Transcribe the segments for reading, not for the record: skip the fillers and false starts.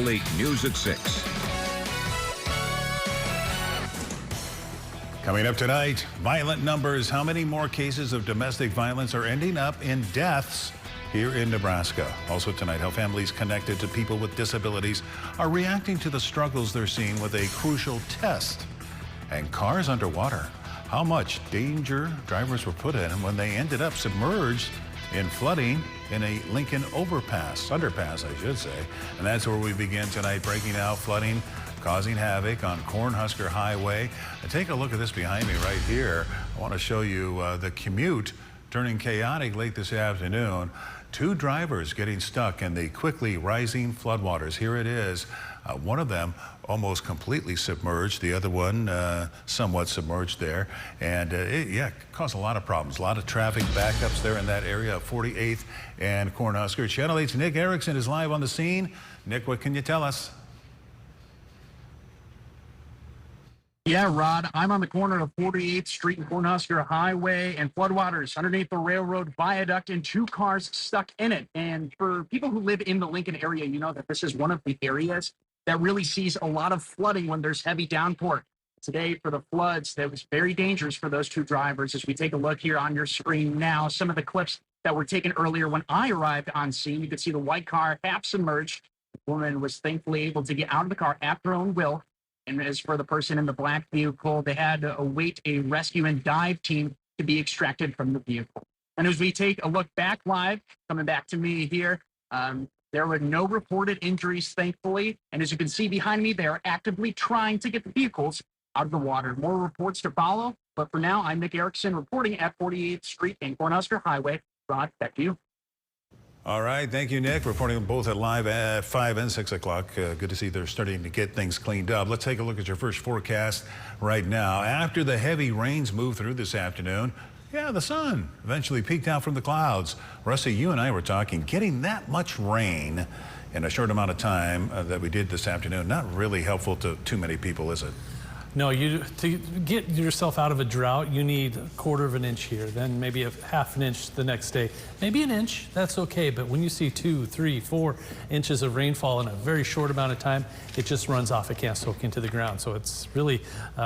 Channel 8 News at 6. Coming up tonight, violent numbers. How many more cases of domestic violence are ending up in deaths here in Nebraska? Also tonight, how families connected to people with disabilities are reacting to the struggles they're seeing with a crucial test. And cars underwater. How much danger drivers were put in when they ended up submerged in flooding in a Lincoln underpass, I should say. And that's where we begin tonight, breaking out flooding causing havoc on Cornhusker Highway. And take a look at this behind me right here. I want to show you the commute turning chaotic late this afternoon. Two drivers getting stuck in the quickly rising floodwaters. Here it is. One of them almost completely submerged. The other one somewhat submerged there. And it caused a lot of problems. A lot of traffic backups there in that area of 48th and Cornhusker. Channel 8's Nick Erickson is live on the scene. Nick, what can you tell us? Yeah, Rod, I'm on the corner of 48th Street and Cornhusker Highway, and floodwaters underneath the railroad viaduct and two cars stuck in it. And for people who live in the Lincoln area, you know that this is one of the areas that really sees a lot of flooding when there's heavy downpour. Today, for the floods, that was very dangerous for those two drivers. As we take a look here on your screen now, some of the clips that were taken earlier when I arrived on scene, you could see the white car half submerged. The woman was thankfully able to get out of the car at her own will. And as for the person in the black vehicle, they had to await a rescue and dive team to be extracted from the vehicle. And as we take a look back live, coming back to me here, there were no reported injuries, thankfully. And as you can see behind me, they are actively trying to get the vehicles out of the water. More reports to follow. But for now, I'm Nick Erickson reporting at 48th Street and Cornhusker Highway. Rod, back to you. All right, thank you, Nick. Reporting both at live at 5 and 6 o'clock. Good to see they're starting to get things cleaned up. Let's take a look at your first forecast right now. After the heavy rains move through this afternoon, the sun eventually peeked out from the clouds. Rusty, you and I were talking, getting that much rain in a short amount of time that we did this afternoon, not really helpful to too many people, is it? No, to get yourself out of a drought, you need a quarter of an inch here, then maybe a half an inch the next day. Maybe an inch, that's okay, but when you see 2, 3, 4 inches of rainfall in a very short amount of time, it just runs off. It can't soak into the ground, so it's really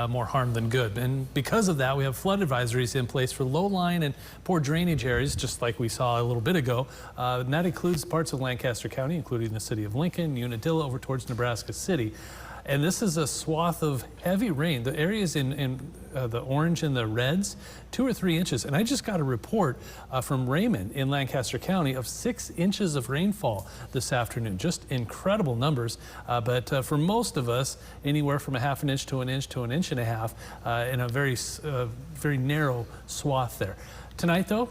more harm than good. And because of that, we have flood advisories in place for low-lying and poor drainage areas, just like we saw a little bit ago. And that includes parts of Lancaster County, including the city of Lincoln, Unadilla, over towards Nebraska City. And this is a swath of heavy rain. The areas in the orange and the reds, 2 or 3 inches. And I just got a report from Raymond in Lancaster County of 6 inches of rainfall this afternoon. Just incredible numbers. But for most of us, anywhere from a half an inch to an inch to an inch and a half in a very narrow swath there. Tonight, though,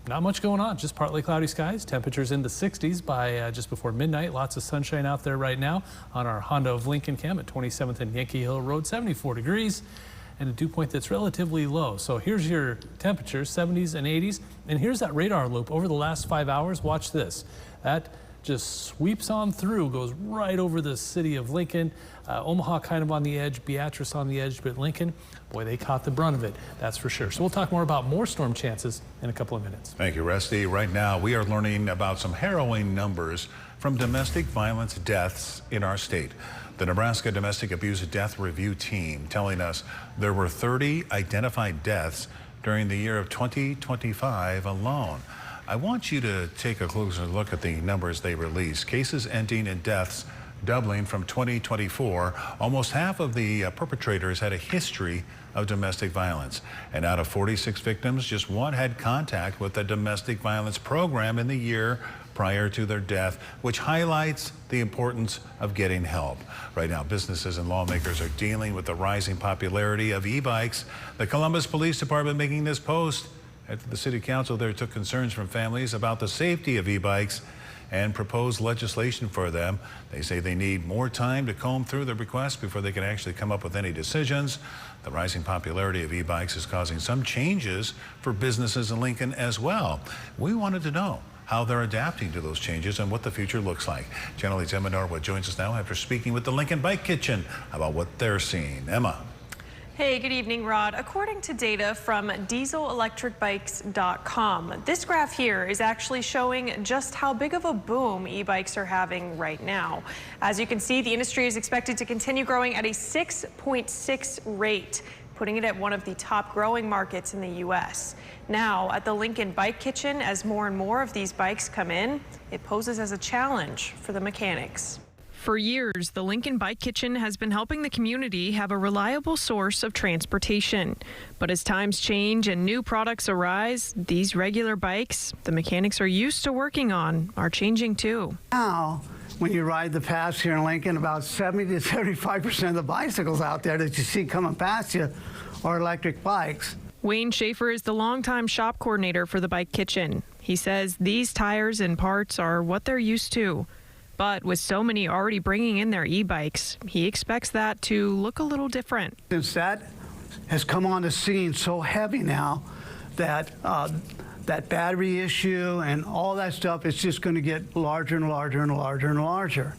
not much going on, just partly cloudy skies. Temperatures in the 60s by just before midnight. Lots of sunshine out there right now on our Honda of Lincoln cam at 27th and Yankee Hill Road, 74 degrees. And a dew point that's relatively low. So here's your temperatures, 70s and 80s. And here's that radar loop over the last 5 hours. Watch this. That just sweeps on through, goes right over the city of Lincoln. Omaha kind of on the edge, Beatrice on the edge, but Lincoln, boy, they caught the brunt of it, that's for sure. So we'll talk more about more storm chances in a couple of minutes. Thank you, Rusty. Right now, we are learning about some harrowing numbers from domestic violence deaths in our state. The Nebraska Domestic Abuse Death Review Team telling us there were 30 identified deaths during the year of 2025 alone. I want you to take a closer look at the numbers they released. Cases ending in deaths doubling from 2024. Almost half of the perpetrators had a history of domestic violence. And out of 46 victims, just one had contact with the domestic violence program in the year prior to their death, which highlights the importance of getting help. Right now, businesses and lawmakers are dealing with the rising popularity of e-bikes. The Columbus Police Department making this post after the City Council there took concerns from families about the safety of e-bikes and proposed legislation for them. They say they need more time to comb through the requests before they can actually come up with any decisions. The rising popularity of e-bikes is causing some changes for businesses in Lincoln as well. We wanted to know how they're adapting to those changes and what the future looks like. Channel 8's Emma Norwood joins us now after speaking with the Lincoln Bike Kitchen about what they're seeing. Emma. Hey, good evening, Rod. According to data from dieselelectricbikes.com, this graph here is actually showing just how big of a boom e-bikes are having right now. As you can see, the industry is expected to continue growing at a 6.6 rate, putting it at one of the top growing markets in the U.S. Now, at the Lincoln Bike Kitchen, as more and more of these bikes come in, it poses as a challenge for the mechanics. For years, the Lincoln Bike Kitchen has been helping the community have a reliable source of transportation. But as times change and new products arise, these regular bikes the mechanics are used to working on are changing too. Now, when you ride the paths here in Lincoln, about 70 to 75% of the bicycles out there that you see coming past you are electric bikes. Wayne Schaefer is the longtime shop coordinator for the Bike Kitchen. He says these tires and parts are what they're used to. But with so many already bringing in their e-bikes, he expects that to look a little different. Since that has come on the scene so heavy now, that that battery issue and all that stuff is just going to get larger and larger and larger and larger.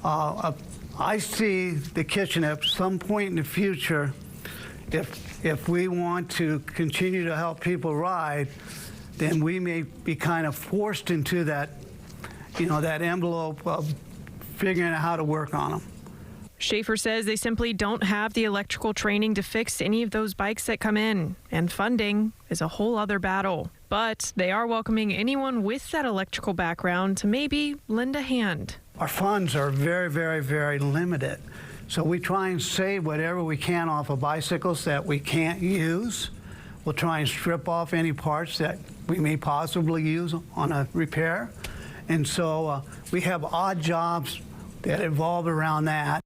I see the kitchen at some point in the future, if we want to continue to help people ride, then we may be kind of forced into that, that envelope of figuring out how to work on them. Schaefer says they simply don't have the electrical training to fix any of those bikes that come in, and funding is a whole other battle. But they are welcoming anyone with that electrical background to maybe lend a hand. Our funds are very, very, very limited. So we try and save whatever we can off of bicycles that we can't use. We'll try and strip off any parts that we may possibly use on a repair. And so we have odd jobs that evolve around that.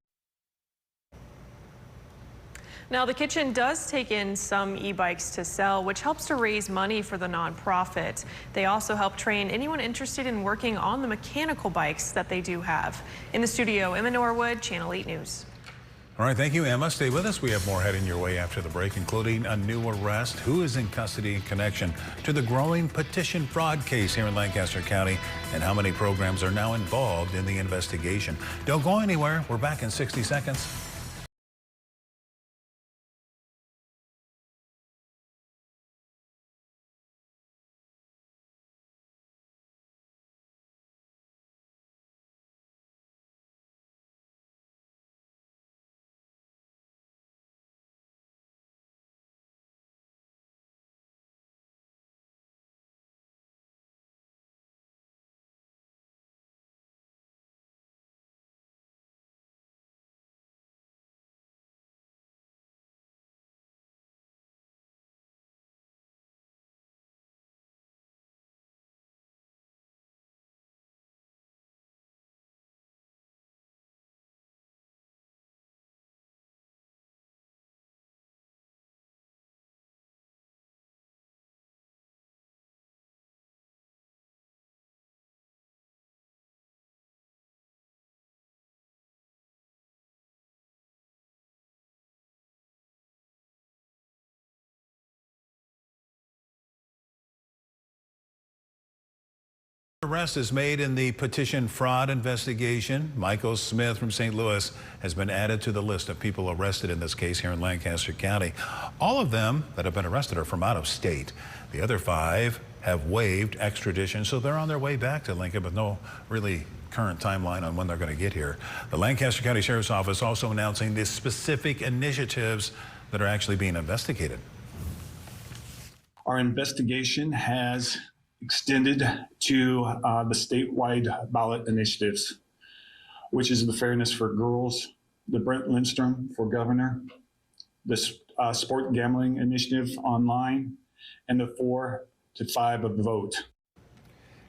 Now, the kitchen does take in some e-bikes to sell, which helps to raise money for the nonprofit. They also help train anyone interested in working on the mechanical bikes that they do have. In the studio, Emma Norwood, Channel 8 News. All right, thank you, Emma. Stay with us. We have more heading your way after the break, including a new arrest. Who is in custody in connection to the growing petition fraud case here in Lancaster County, and how many programs are now involved in the investigation? Don't go anywhere. We're back in 60 seconds. Arrest is made in the petition fraud investigation. Michael Smith from St. Louis has been added to the list of people arrested in this case here in Lancaster County. All of them that have been arrested are from out of state. The other 5 have waived extradition, so they're on their way back to Lincoln with no really current timeline on when they're going to get here. The Lancaster County Sheriff's Office also announcing the specific initiatives that are actually being investigated. Our investigation has extended to the statewide ballot initiatives, which is the Fairness for Girls, the Brent Lindstrom for Governor, the Sport Gambling Initiative online, and the 4 to 5 of the vote.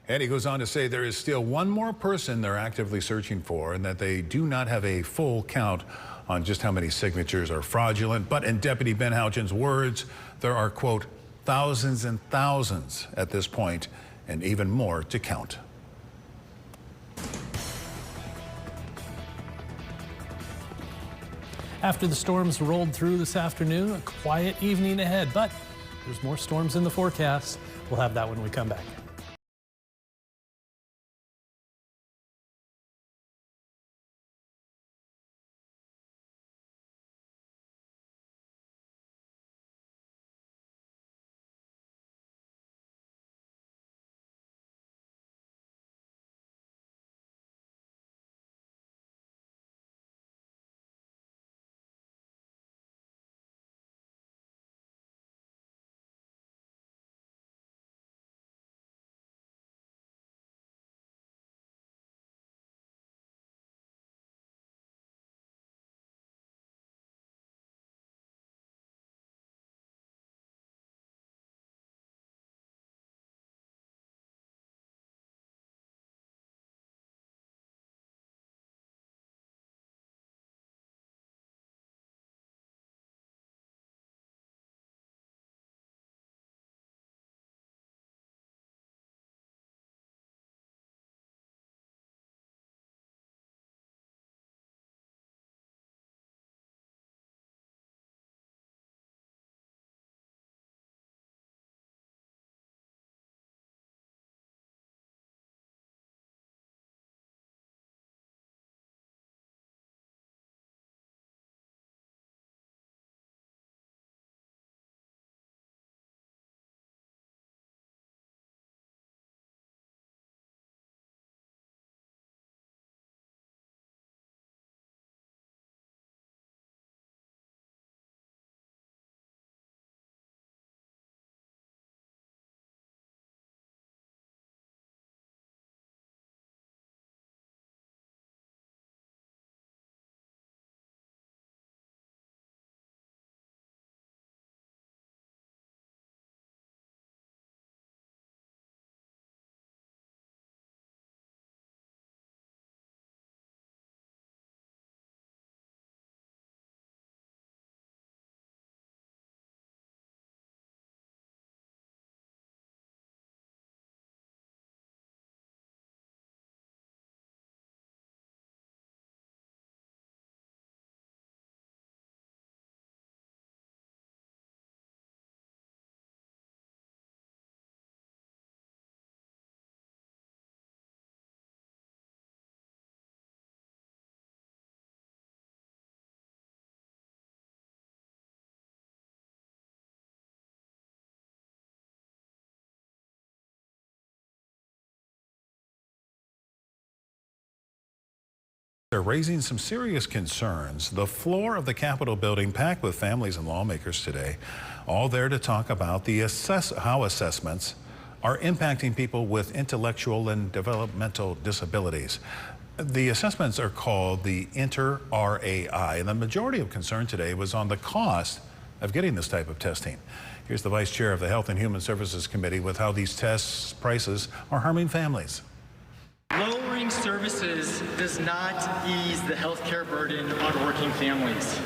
And he goes on to say there is still one more person they're actively searching for, and that they do not have a full count on just how many signatures are fraudulent. But in Deputy Ben Houchin's words, there are, quote, thousands and thousands at this point, and even more to count. After the storms rolled through this afternoon, a quiet evening ahead, but there's more storms in the forecast. We'll have that when we come back. are raising some serious concerns. The floor of the Capitol building packed with families and lawmakers today, all there to talk about how assessments are impacting people with intellectual and developmental disabilities. The assessments are called the Inter-RAI, and the majority of concern today was on the cost of getting this type of testing. Here's the Vice Chair of the Health and Human Services Committee with how these tests prices are harming families. Lowering services does not ease the health care burden on working families.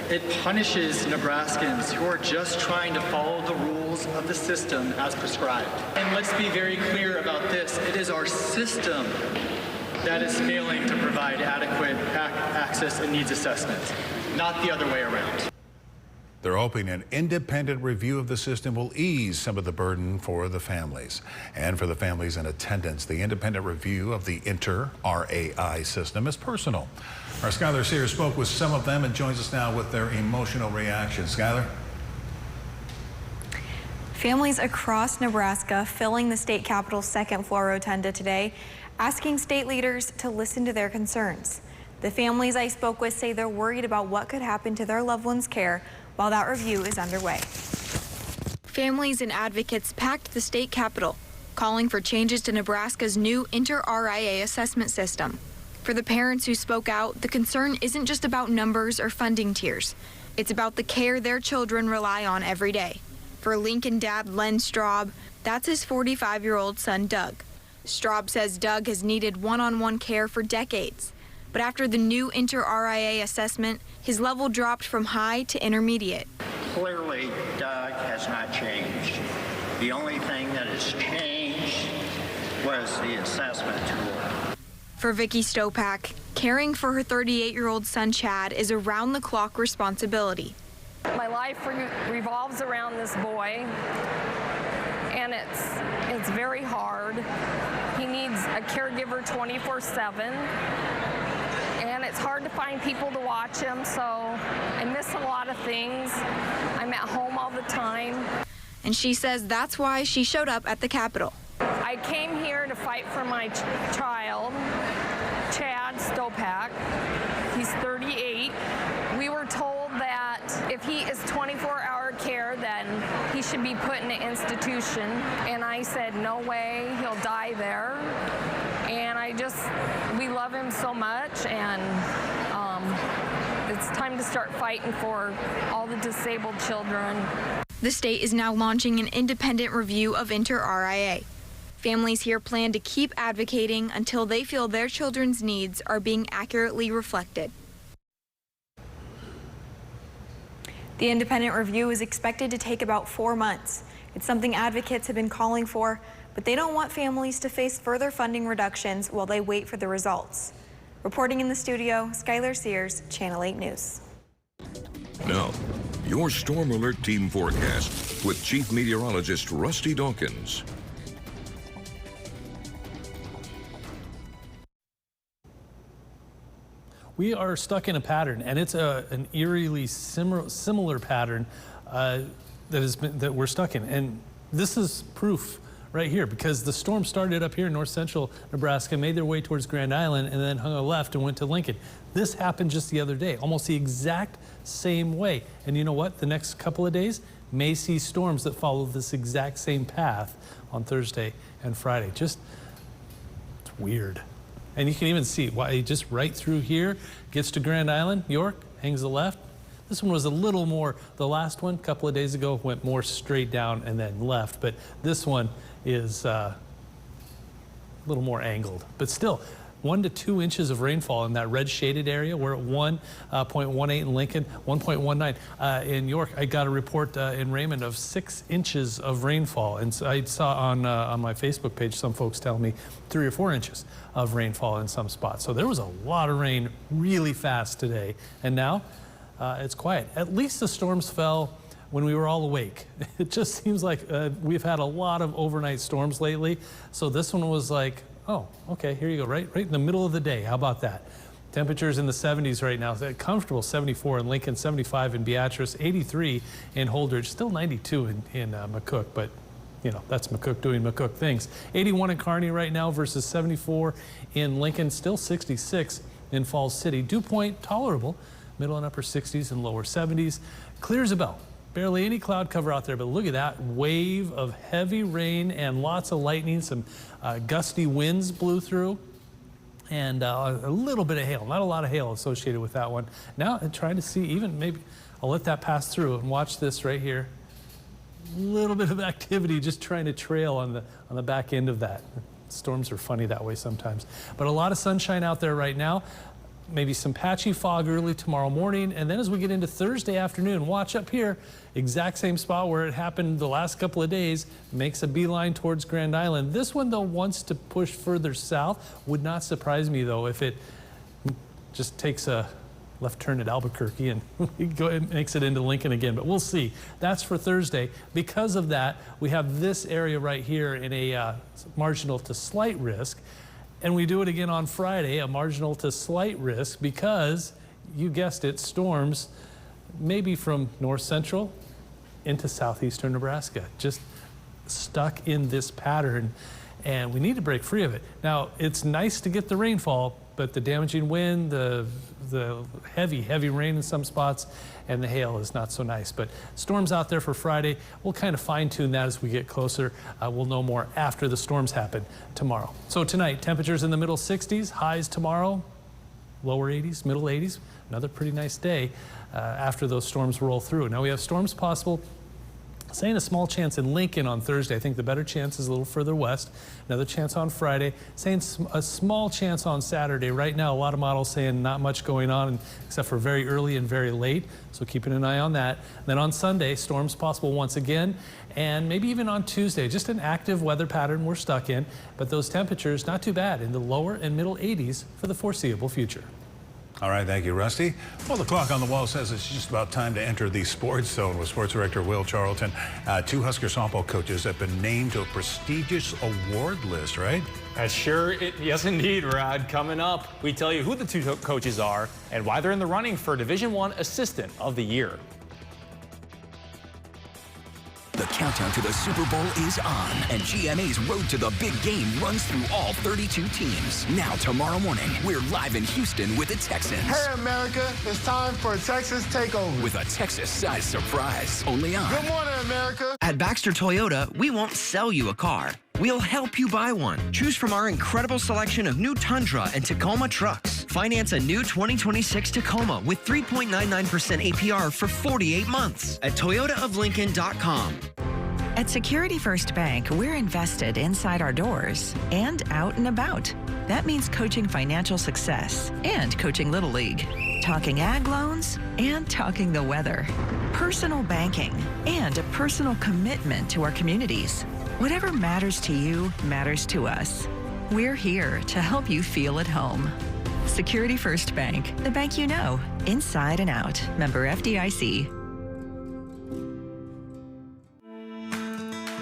It punishes Nebraskans who are just trying to follow the rules of the system as prescribed. And let's be very clear about this. It is our system that is failing to provide adequate access and needs assessments, not the other way around. They're hoping an independent review of the system will ease some of the burden for the families. And for the families in attendance, the independent review of the Inter-RAI system is personal. Our Skylar Sears spoke with some of them and joins us now with their emotional reactions. Skylar? Families across Nebraska filling the state capitol's second floor rotunda today, asking state leaders to listen to their concerns. The families I spoke with say they're worried about what could happen to their loved ones' care while that review is underway. Families and advocates packed the state capitol, calling for changes to Nebraska's new Inter-RAI assessment system. For the parents who spoke out, the concern isn't just about numbers or funding tiers. It's about the care their children rely on every day. For Lincoln dad Len Straub, that's his 45-year-old son Doug. Straub says Doug has needed one-on-one care for decades. But after the new Inter-RAI assessment, his level dropped from high to intermediate. Clearly, Doug has not changed. The only thing that has changed was the assessment tool. For Vicki Stopak, caring for her 38-year-old son Chad is around-the-clock responsibility. My life revolves around this boy, and it's very hard. He needs a caregiver 24/7. And it's hard to find people to watch him, so I miss a lot of things. I'm at home all the time. And she says that's why she showed up at the Capitol. I came here to fight for my child, Chad Stopak. He's 38. We were told that if he is 24-hour care, then he should be put in an institution. And I said, no way, he'll die there. And we love him so much, and it's time to start fighting for all the disabled children. The state is now launching an independent review of Inter-RAI. Families here plan to keep advocating until they feel their children's needs are being accurately reflected. The independent review is expected to take about 4 months. It's something advocates have been calling for, but they don't want families to face further funding reductions while they wait for the results. Reporting in the studio, Skylar Sears, Channel 8 News. Now, your Storm Alert Team forecast with Chief Meteorologist Rusty Dawkins. We are stuck in a pattern, and it's an eerily similar pattern that we're stuck in. And this is proof right here, because the storm started up here in north central Nebraska, made their way towards Grand Island, and then hung a left and went to Lincoln. This happened just the other day, almost the exact same way. And you know what? The next couple of days may see storms that follow this exact same path on Thursday and Friday. It's weird. And you can even see why just right through here, gets to Grand Island, York, hangs a left. This one was a little more, the last one a couple of days ago went more straight down and then left, but this one is a little more angled. But still, 1 to 2 inches of rainfall in that red shaded area. We're at 1.18 in Lincoln, 1.19 in York. I got a report in Raymond of 6 inches of rainfall. And so I saw on my Facebook page some folks telling me 3 or 4 inches of rainfall in some spots. So there was a lot of rain really fast today. And now it's quiet. At least the storms fell when we were all awake. It just seems like we've had a lot of overnight storms lately. So this one was like, oh, okay, here you go, right in the middle of the day. How about that? Temperatures in the 70s right now. Comfortable 74 in Lincoln, 75 in Beatrice, 83 in Holdridge, still 92 in McCook, but you know, that's McCook doing McCook things. 81 in Kearney right now versus 74 in Lincoln, still 66 in Falls City. Dew point, tolerable, middle and upper 60s and lower 70s. Clear as a bell. Barely any cloud cover out there, but look at that wave of heavy rain and lots of lightning. Some gusty winds blew through, and a little bit of hail. Not a lot of hail associated with that one. Now I'm trying to see, even maybe I'll let that pass through and watch this right here. A little bit of activity just trying to trail on the back end of that. Storms are funny that way sometimes. But a lot of sunshine out there right now. Maybe some patchy fog early tomorrow morning, and then as we get into Thursday afternoon, watch up here, exact same spot where it happened the last couple of days, makes a beeline towards Grand Island. This one, though, wants to push further south. Would not surprise me, though, if it just takes a left turn at Albuquerque and makes it into Lincoln again, but we'll see. That's for Thursday. Because of that, we have this area right here in a marginal to slight risk. And we do it again on Friday, a marginal to slight risk, because you guessed it, storms maybe from north central into southeastern Nebraska, just stuck in this pattern, and we need to break free of it. Now, it's nice to get the rainfall, but the damaging wind, the heavy rain in some spots, and the hail is not so nice. But storms out there for Friday. We'll kind of fine tune that as we get closer. We'll know more after the storms happen tomorrow. So tonight, temperatures in the middle 60s, highs tomorrow, lower 80s, middle 80s. Another pretty nice day after those storms roll through. Now we have storms possible. Saying a small chance in Lincoln on Thursday. I think the better chance is a little further west. Another chance on Friday. Saying a small chance on Saturday. Right now, a lot of models saying not much going on except for very early and very late. So keeping an eye on that. Then on Sunday, storms possible once again. And maybe even on Tuesday, just an active weather pattern we're stuck in. But those temperatures, not too bad, in the lower and middle 80s for the foreseeable future. All right, thank you, Rusty. Well, the clock on the wall says it's just about time to enter the sports zone with Sports Director Will Charlton. Two Husker softball coaches have been named to a prestigious award list, right? Yes, indeed, Rod. Coming up, we tell you who the two coaches are and why they're in the running for Division I Assistant of the Year. The countdown to the Super Bowl is on, and GMA's Road to the Big Game runs through all 32 teams. Now, tomorrow morning, we're live in Houston with the Texans. Hey, America, it's time for a Texas Takeover. With a Texas-sized surprise, only on. Good morning, America. At Baxter Toyota, we won't sell you a car. We'll help you buy one. Choose from our incredible selection of new Tundra and Tacoma trucks. Finance a new 2026 Tacoma with 3.99% APR for 48 months at toyotaoflincoln.com. At Security First Bank, we're invested inside our doors and out and about. That means coaching financial success and coaching Little League, talking ag loans and talking the weather, personal banking, and a personal commitment to our communities. Whatever matters to you matters to us. We're here to help you feel at home. Security First Bank, the bank you know, inside and out. Member FDIC.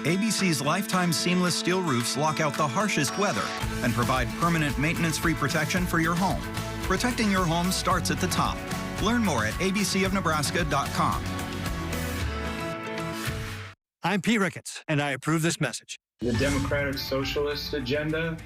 ABC's lifetime seamless steel roofs lock out the harshest weather and provide permanent maintenance-free protection for your home. Protecting your home starts at the top. Learn more at abcofnebraska.com. I'm Pete Ricketts, and I approve this message. The Democratic Socialist agenda,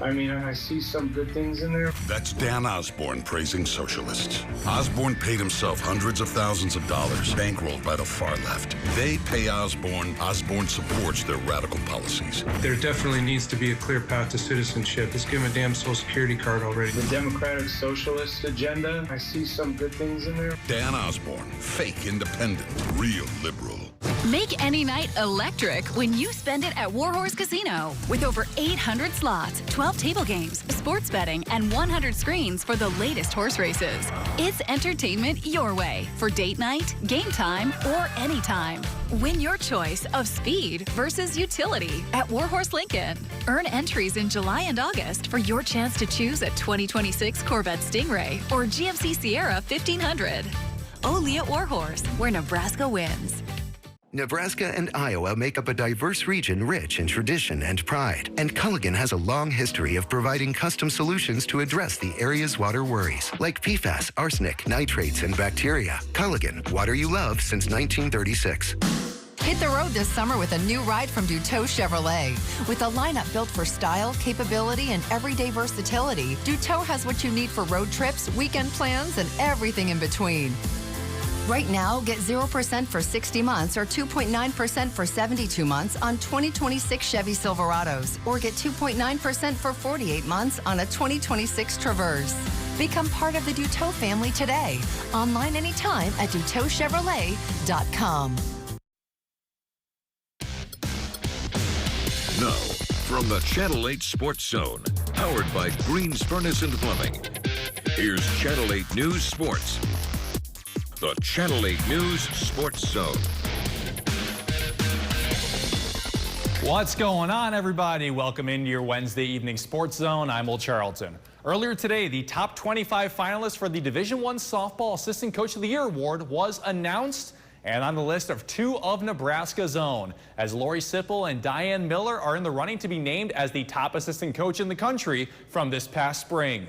I mean, I see some good things in there. That's Dan Osborne praising socialists. Osborne paid himself hundreds of thousands of dollars, bankrolled by the far left. They pay Osborne. Osborne supports their radical policies. There definitely needs to be a clear path to citizenship. Let's give him a damn Social Security card already. The Democratic Socialist agenda, I see some good things in there. Dan Osborne, fake independent, real liberal. Make any night electric when you spend it at Warhorse Casino. With over 800 slots, 12 table games, sports betting, and 100 screens for the latest horse races. It's entertainment your way for date night, game time, or anytime. Win your choice of speed versus utility at Warhorse Lincoln. Earn entries in July and August for your chance to choose a 2026 Corvette Stingray or GMC Sierra 1500. Only at Warhorse, where Nebraska wins. Nebraska and Iowa make up a diverse region rich in tradition and pride. And Culligan has a long history of providing custom solutions to address the area's water worries, like PFAS, arsenic, nitrates, and bacteria. Culligan, water you love since 1936. Hit the road this summer with a new ride from Duteau Chevrolet. With a lineup built for style, capability, and everyday versatility, Duteau has what you need for road trips, weekend plans, and everything in between. Right now, get 0% for 60 months or 2.9% for 72 months on 2026 Chevy Silverados, or get 2.9% for 48 months on a 2026 Traverse. Become part of the Duteau family today. Online anytime at DuteauChevrolet.com. Now, from the Channel 8 Sports Zone, powered by Green's Furnace and Plumbing, here's Channel 8 News Sports. The Channel 8 News Sports Zone. What's going on, everybody? Welcome into your Wednesday evening Sports Zone. I'm Will Charlton. Earlier today, the top 25 finalists for the Division I Softball Assistant Coach of the Year Award was announced, and on the list of 2 of Nebraska's own, as Lori Sipple and Diane Miller are in the running to be named as the top assistant coach in the country from this past spring.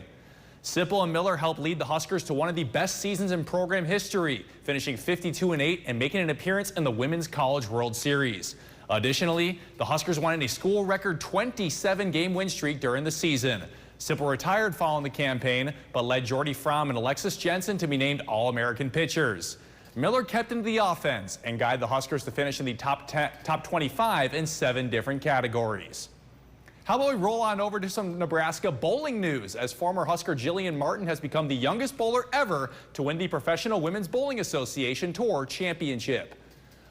Sipple and Miller helped lead the Huskers to one of the best seasons in program history, finishing 52-8 and making an appearance in the Women's College World Series. Additionally, the Huskers won a school record 27-game win streak during the season. Sipple retired following the campaign, but led Jordy Fromm and Alexis Jensen to be named All-American pitchers. Miller kept into the offense and guided the Huskers to finish in the top 25 in 7 different categories. How about we roll on over to some Nebraska bowling news, as former Husker Jillian Martin has become the youngest bowler ever to win the Professional Women's Bowling Association Tour Championship.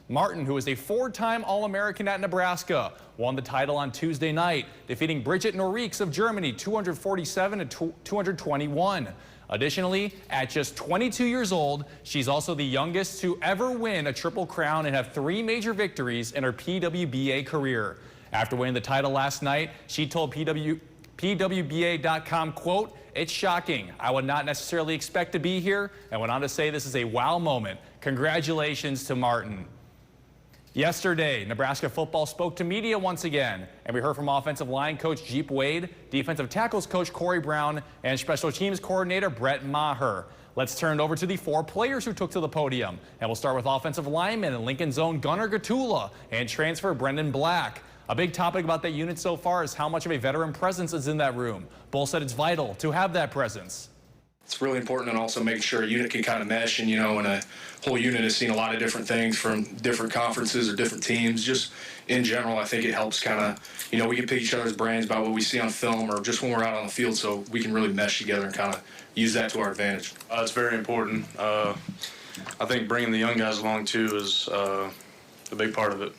Martin, who is a 4-time All-American at Nebraska, won the title on Tuesday night, defeating Brigitte Norix of Germany 247-221. Additionally, at just 22 years old, she's also the youngest to ever win a Triple Crown and have 3 major victories in her PWBA career. After winning the title last night, she told PWBA.com, quote, "It's shocking. I would not necessarily expect to be here," and went on to say this is a wow moment. Congratulations to Martin. Yesterday, Nebraska football spoke to media once again, and we heard from offensive line coach Jeep Wade, defensive tackles coach Corey Brown, and special teams coordinator Brett Maher. Let's turn it over to the 4 players who took to the podium, and we'll start with offensive lineman and Lincoln's own Gunnar Gatula and transfer Brendan Black. A big topic about that unit so far is how much of a veteran presence is in that room. Bull said it's vital to have that presence. It's really important, and also make sure a unit can kind of mesh, and and a whole unit has seen a lot of different things from different conferences or different teams. Just in general, I think it helps kind of, we can pick each other's brains about what we see on film or just when we're out on the field, so we can really mesh together and kind of use that to our advantage. It's very important. I think bringing the young guys along too is a big part of it.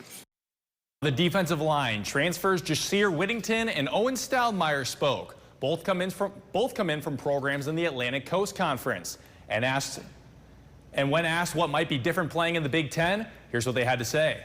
The defensive line transfers Jasir Whittington and Owen Stoudemire spoke. Both come in from programs in the Atlantic Coast Conference. And when asked what might be different playing in the Big Ten, here's what they had to say.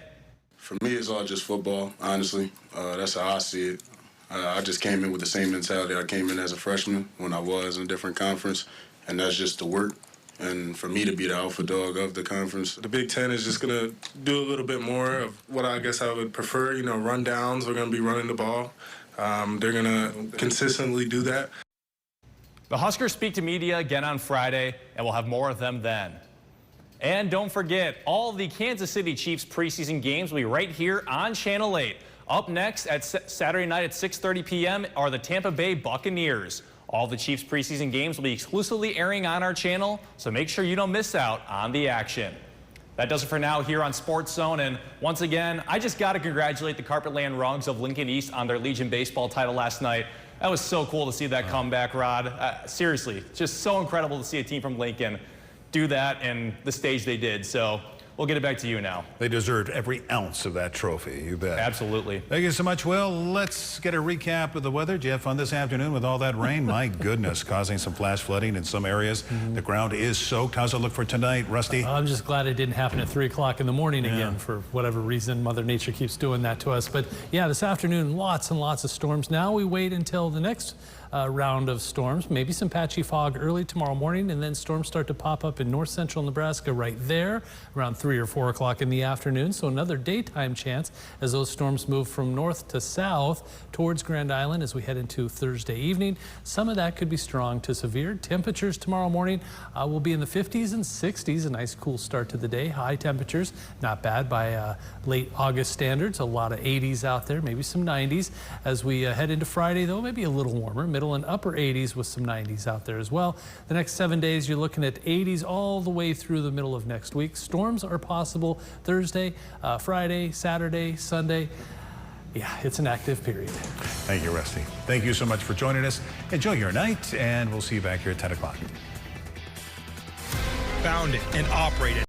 For me, it's all just football, honestly. That's how I see it. I just came in with the same mentality I came in as a freshman when I was in a different conference, and that's just the work. And for me to be the alpha dog of the conference, the Big Ten is just going to do a little bit more of what I guess I would prefer. Run downs. We're going to be running the ball. They're going to consistently do that. The Huskers speak to media again on Friday, and we'll have more of them then. And don't forget, all of the Kansas City Chiefs preseason games will be right here on Channel 8. Up next at Saturday night at 6:30 p.m. are the Tampa Bay Buccaneers. All the Chiefs preseason games will be exclusively airing on our channel, so make sure you don't miss out on the action. That does it for now here on Sports Zone, and once again, I just got to congratulate the Carpetland Rugs of Lincoln East on their Legion baseball title last night. That was so cool to see that comeback, Rod. Seriously, just so incredible to see a team from Lincoln do that and the stage they did. So we'll get it back to you now. They deserved every ounce of that trophy, you bet. Absolutely. Thank you so much, Will. Let's get a recap of the weather. Did you have fun this afternoon with all that rain? My goodness, causing some flash flooding in some areas. The ground is soaked. How's it look for tonight, Rusty? I'm just glad it didn't happen at 3 o'clock in the morning again. For whatever reason, Mother Nature keeps doing that to us. But yeah, this afternoon, lots and lots of storms. Now we wait until the next round of storms. Maybe some patchy fog early tomorrow morning, and then storms start to pop up in north central Nebraska right there around 3 or 4 o'clock in the afternoon. So another daytime chance as those storms move from north to south towards Grand Island as we head into Thursday evening. Some of that could be strong to severe. Temperatures tomorrow morning will be in the 50s and 60s. A nice cool start to the day. High temperatures, not bad by late August standards. A lot of 80s out there, maybe some 90s. As we head into Friday, though, maybe a little warmer, middle and upper 80s with some 90s out there as well. The next 7 days, you're looking at 80s all the way through the middle of next week. Storms are possible Thursday, Friday, Saturday, Sunday. Yeah, it's an active period. Thank you, Rusty. Thank you so much for joining us. Enjoy your night, and we'll see you back here at 10 o'clock. Founded and operated